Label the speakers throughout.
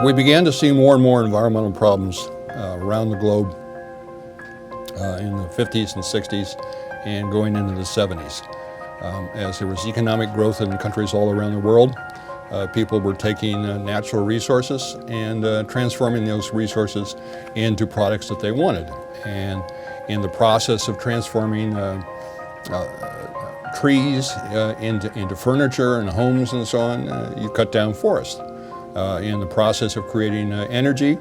Speaker 1: We began to see more and more environmental problems around the globe in the 50s and 60s and going into the 70s. As there was economic growth in countries all around the world, people were taking natural resources and transforming those resources into products that they wanted. And in the process of transforming trees into furniture and homes and so on, you cut down forests. In the process of creating energy,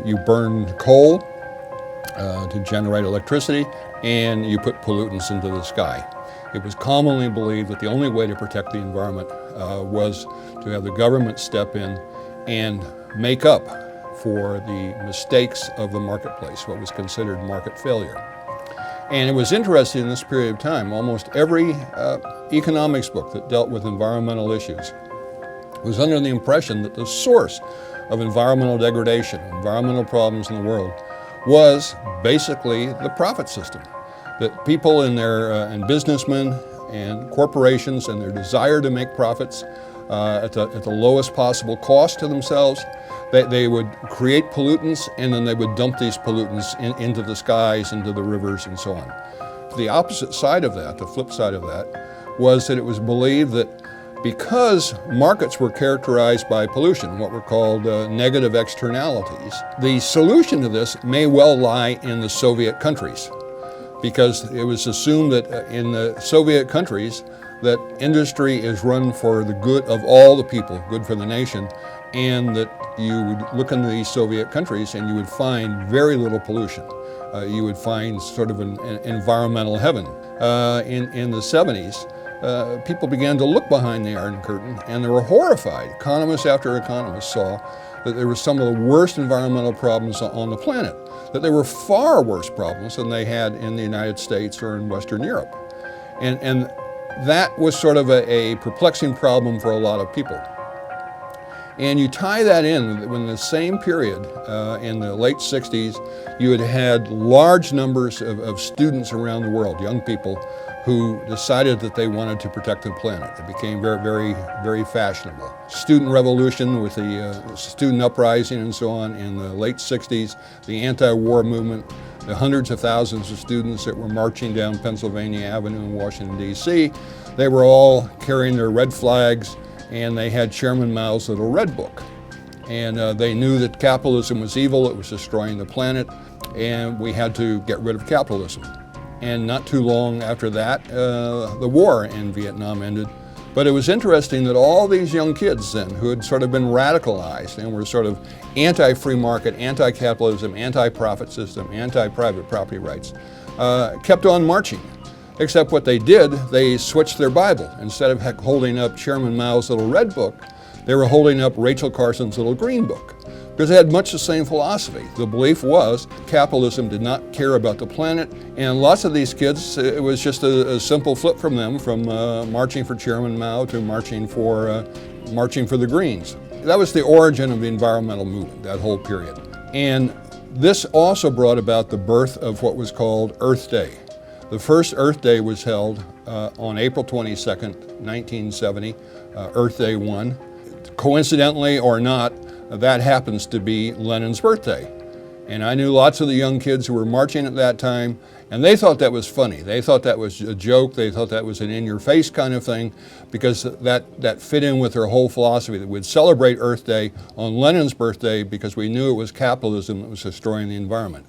Speaker 1: you burn coal to generate electricity, and you put pollutants into the sky. It was commonly believed that the only way to protect the environment was to have the government step in and make up for the mistakes of the marketplace, what was considered market failure. And it was interesting in this period of time, almost every economics book that dealt with environmental issues was under the impression that the source of environmental degradation, environmental problems in the world, was basically the profit system. That people and businessmen and corporations and their desire to make profits at the lowest possible cost to themselves, they would create pollutants and then they would dump these pollutants into the skies, into the rivers and so on. The opposite side of that, the flip side of that, was that it was believed that because markets were characterized by pollution, what were called negative externalities, the solution to this may well lie in the Soviet countries, because it was assumed that in the Soviet countries that industry is run for the good of all the people, good for the nation, and that you would look into these Soviet countries and you would find very little pollution. You would find sort of an environmental heaven. In the 70s, people began to look behind the Iron Curtain and they were horrified. Economist after economist saw that there were some of the worst environmental problems on the planet, that there were far worse problems than they had in the United States or in Western Europe. And that was sort of a perplexing problem for a lot of people. And you tie that in when the same period, in the late 60s, you had large numbers of students around the world, young people, who decided that they wanted to protect the planet. It became very, very, very fashionable. Student revolution with the student uprising and so on in the late 60s, the anti-war movement, the hundreds of thousands of students that were marching down Pennsylvania Avenue in Washington, D.C., they were all carrying their red flags and they had Chairman Mao's little red book. And they knew that capitalism was evil, it was destroying the planet, and we had to get rid of capitalism. And not too long after that, the war in Vietnam ended. But it was interesting that all these young kids then, who had sort of been radicalized and were sort of anti-free market, anti-capitalism, anti-profit system, anti-private property rights, kept on marching. Except what they did, they switched their Bible. Instead of holding up Chairman Mao's little red book, they were holding up Rachel Carson's little green book, because they had much the same philosophy. The belief was capitalism did not care about the planet, and lots of these kids, it was just a simple flip from them, from marching for Chairman Mao to marching for the Greens. That was the origin of the environmental movement, that whole period. And this also brought about the birth of what was called Earth Day. The first Earth Day was held on April 22nd, 1970, Earth Day 1. Coincidentally or not, that happens to be Lenin's birthday. And I knew lots of the young kids who were marching at that time, and they thought that was funny. They thought that was a joke. They thought that was an in-your-face kind of thing, because that fit in with their whole philosophy, that we'd celebrate Earth Day on Lenin's birthday because we knew it was capitalism that was destroying the environment.